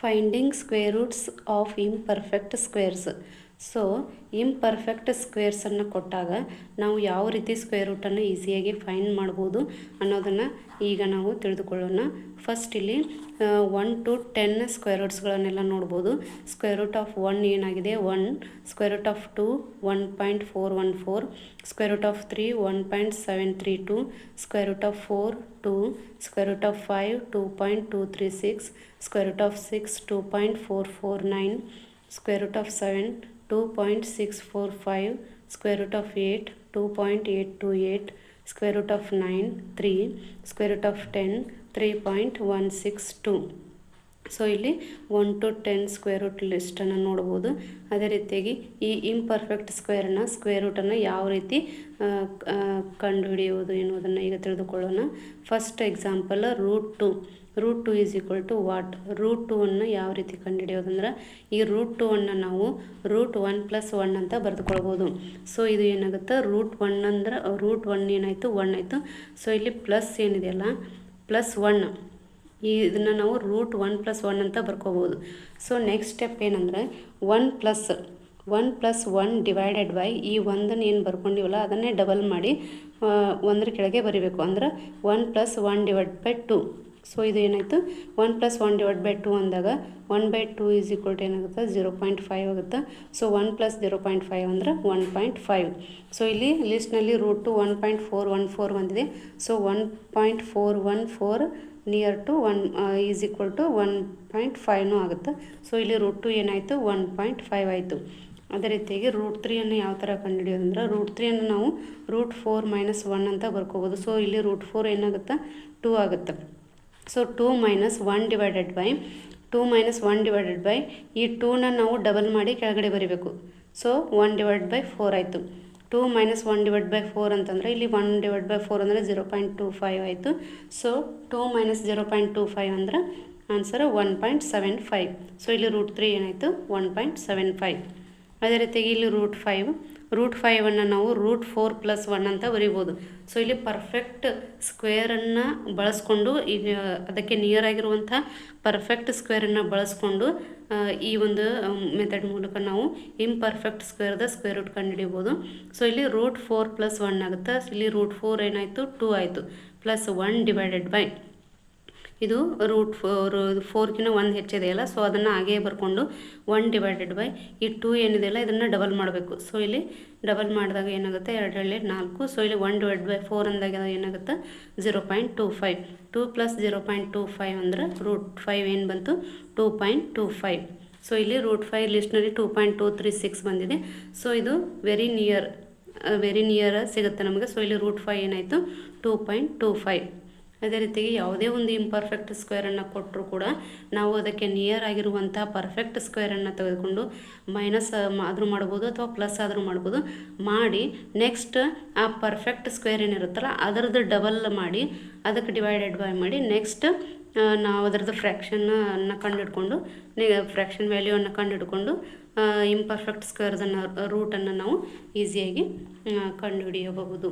Finding square roots of imperfect squares. So imperfect ಸ್ಕ್ವೇರ್ಸನ್ನು ಕೊಟ್ಟಾಗ ನಾವು ಯಾವ ರೀತಿ ಸ್ಕ್ವೇರ್ ರೂಟನ್ನು ಈಸಿಯಾಗಿ ಫೈಂಡ್ ಮಾಡ್ಬೋದು ಅನ್ನೋದನ್ನು ಈಗ ನಾವು ತಿಳಿದುಕೊಳ್ಳೋಣ. ಫಸ್ಟ್ ಇಲ್ಲಿ 1 to 10 ಸ್ಕ್ವೇರ್ ರೂಟ್ಸ್ಗಳನ್ನೆಲ್ಲ ನೋಡ್ಬೋದು. ಸ್ಕ್ವೇರ್ ರೂಟ್ ಆಫ್ 1 ಏನಾಗಿದೆ 1, square root of 2 1.414, square root of 3 1.732, square root of 4 2, square root of 5 2.236, square root of 6 2.449, square root of 7 2.645, square root of 8 2.828, square root of 9 3, square root of 10 3.162. So ಇಲ್ಲಿ 1 to 10 square root ಲಿಸ್ಟನ್ನು ನೋಡ್ಬೋದು. ಅದೇ ರೀತಿಯಾಗಿ ಈ imperfect square ರೂಟನ್ನು ಯಾವ ರೀತಿ ಕಂಡುಹಿಡಿಯುವುದು ಎನ್ನುವುದನ್ನು ಈಗ ತಿಳಿದುಕೊಳ್ಳೋಣ. First example root 2 is equal to what. Root 2 ಯಾವ ರೀತಿ ಕಂಡುಹಿಡಿಯೋದಂದ್ರೆ ಈ ರೂಟ್ 2 ನಾವು ರೂಟ್ 1+1 ಅಂತ ಬರೆದುಕೊಳ್ಬೋದು. ಸೊ ಇದು ಏನಾಗುತ್ತೆ ರೂಟ್ 1 ಅಂದ್ರೆ ರೂಟ್ 1 ಏನಾಯಿತು 1 ಆಯಿತು. ಸೊ ಇಲ್ಲಿ ಪ್ಲಸ್ ಏನಿದೆಯಲ್ಲ +1 ಇದನ್ನು ನಾವು ರೂಟ್ 1+1 ಅಂತ ಬರ್ಕೋಬೋದು. ಸೊ ನೆಕ್ಸ್ಟ್ ಸ್ಟೆಪ್ ಏನಂದರೆ 1+1 ಡಿವೈಡೆಡ್ ಬೈ ಈ ಒಂದನ್ನು ಏನು ಬರ್ಕೊಂಡಿವಲ್ಲ ಅದನ್ನೇ ಡಬಲ್ ಮಾಡಿ ಒಂದರ ಕೆಳಗೆ ಬರೀಬೇಕು. ಅಂದ್ರೆ 1+1 ಡಿವೈಡ್ ಬೈ 2. ಸೊ ಇದು ಏನಾಯಿತು 1+1 ಡಿವೈಡ್ ಬೈ 2 ಅಂದಾಗ 1/2 ಈಸ್ ಈಕ್ವಲ್ ಟು ಏನಾಗುತ್ತೆ 0.5 ಆಗುತ್ತೆ. ಸೊ 1+0.5 ಅಂದರೆ 1.5. ಸೊ ಇಲ್ಲಿ ಲಿಸ್ಟ್ನಲ್ಲಿ ರೂಟ್ 1.414 ಬಂದಿದೆ. So 1.414 near to 1 is equal to 1.5 ಆಗುತ್ತೆ. ಸೊ ಇಲ್ಲಿ ರೂಟ್ 2 ಏನಾಯಿತು 1.5 ಆಯಿತು. ಅದೇ ರೀತಿಯಾಗಿ ರೂಟ್ 3 ಯಾವ ಥರ ಕಂಡುಹಿಡಿಯೋದಂದ್ರೆ ರೂಟ್ 3 ನಾವು ರೂಟ್ 4 - 1 ಅಂತ ಬರ್ಕೋಬೋದು. ಸೊ ಇಲ್ಲಿ ರೂಟ್ 4 ಏನಾಗುತ್ತೆ 2 ಆಗುತ್ತೆ. ಸೊ 2 - 1 ಡಿವೈಡೆಡ್ ಬೈ ಈ 2ನ ನಾವು ಡಬಲ್ ಮಾಡಿ ಕೆಳಗಡೆ ಬರೀಬೇಕು. ಸೊ 1/4 ಆಯಿತು. 2 - 1 ಡಿವೈಡ್ ಬೈ 4 ಅಂತಂದರೆ ಇಲ್ಲಿ 1/4 ಅಂದರೆ 0.25 ಆಯಿತು. ಸೊ 2 - 0.25 ಅಂದರೆ ಆನ್ಸರ್ 1.75. ಸೊ ಇಲ್ಲಿ ರೂಟ್ 3 ಏನಾಯಿತು 1.75. ಅದೇ ರೀತಿಯಾಗಿ ಇಲ್ಲಿ ರೂಟ್ 5 ನಾವು ರೂಟ್ 4+1 ಅಂತ ಬರಿಬೋದು. ಸೊ ಇಲ್ಲಿ ಪರ್ಫೆಕ್ಟ್ ಸ್ಕ್ವೇರನ್ನು ಬಳಸ್ಕೊಂಡು ಈಗ ಅದಕ್ಕೆ ನಿಯರ್ ಆಗಿರುವಂಥ ಪರ್ಫೆಕ್ಟ್ ಸ್ಕ್ವೇರನ್ನು ಬಳಸ್ಕೊಂಡು ಈ ಒಂದು ಮೆಥಡ್ ಮೂಲಕ ನಾವು ಇಂಪರ್ಫೆಕ್ಟ್ ಸ್ಕ್ವೇರ್ ರೂಟ್ ಕಂಡುಹಿಡಿಬೋದು. ಸೊ ಇಲ್ಲಿ ರೂಟ್ 4+1 ಆಗುತ್ತೆ. ಇಲ್ಲಿ ರೂಟ್ 4 ಏನಾಯಿತು 2 ಆಯಿತು. +1 ಡಿವೈಡೆಡ್ ಬೈ ಇದು ರೂಟ್ 4ಗಿನ 1 ಹೆಚ್ಚಿದೆಯಲ್ಲ. ಸೊ ಅದನ್ನು ಹಾಗೇ ಬರ್ಕೊಂಡು 1 ಡಿವೈಡೆಡ್ ಬೈ ಈ 2 ಏನಿದೆಯಲ್ಲ ಇದನ್ನು ಡಬಲ್ ಮಾಡಬೇಕು. ಸೊ ಇಲ್ಲಿ ಡಬಲ್ ಮಾಡಿದಾಗ ಏನಾಗುತ್ತೆ 2 4. ಸೊ ಇಲ್ಲಿ 1 ಡಿವೈಡ್ ಬೈ 4 ಅಂದಾಗ ಏನಾಗುತ್ತೆ 0.25. 2 + 0.25 ಅಂದರೆ ರೂಟ್ 5 ಏನು ಬಂತು 2.25. ಸೊ ಇಲ್ಲಿ ರೂಟ್ 5 ಲಿಸ್ಟ್ನಲ್ಲಿ 2.236 ಬಂದಿದೆ. ಸೊ ಇದು ವೆರಿ ನಿಯರ್ ಸಿಗುತ್ತೆ ನಮಗೆ. ಸೊ ಇಲ್ಲಿ ರೂಟ್ 5 ಏನಾಯಿತು 2.25. ಅದೇ ರೀತಿಯಾಗಿ ಯಾವುದೇ ಒಂದು ಇಂಪರ್ಫೆಕ್ಟ್ ಸ್ಕ್ವೇರನ್ನು ಕೊಟ್ಟರು ಕೂಡ ನಾವು ಅದಕ್ಕೆ ನಿಯರ್ ಆಗಿರುವಂಥ ಪರ್ಫೆಕ್ಟ್ ಸ್ಕ್ವೇರನ್ನು ತೆಗೆದುಕೊಂಡು ಮೈನಸ್ ಆದರೂ ಮಾಡ್ಬೋದು ಅಥವಾ ಪ್ಲಸ್ ಆದರೂ ಮಾಡ್ಬೋದು. ಮಾಡಿ ನೆಕ್ಸ್ಟ್ ಆ ಪರ್ಫೆಕ್ಟ್ ಸ್ಕ್ವೇರ್ ಏನಿರುತ್ತಲ್ಲ ಅದರದ್ದು ಡಬಲ್ ಮಾಡಿ ಅದಕ್ಕೆ ಡಿವೈಡೆಡ್ ಬೈ ಮಾಡಿ ನೆಕ್ಸ್ಟ್ ನಾವು ಅದರದ್ದು ಫ್ರ್ಯಾಕ್ಷನ್ನ ಕಂಡುಹಿಡ್ಕೊಂಡು ಫ್ರ್ಯಾಕ್ಷನ್ ವ್ಯಾಲ್ಯೂವನ್ನು ಕಂಡುಹಿಡ್ಕೊಂಡು ಇಂಪರ್ಫೆಕ್ಟ್ ಸ್ಕ್ವೇರ್ದನ್ನು ರೂಟನ್ನು ನಾವು ಈಸಿಯಾಗಿ ಕಂಡುಹಿಡಿಯಬಹುದು.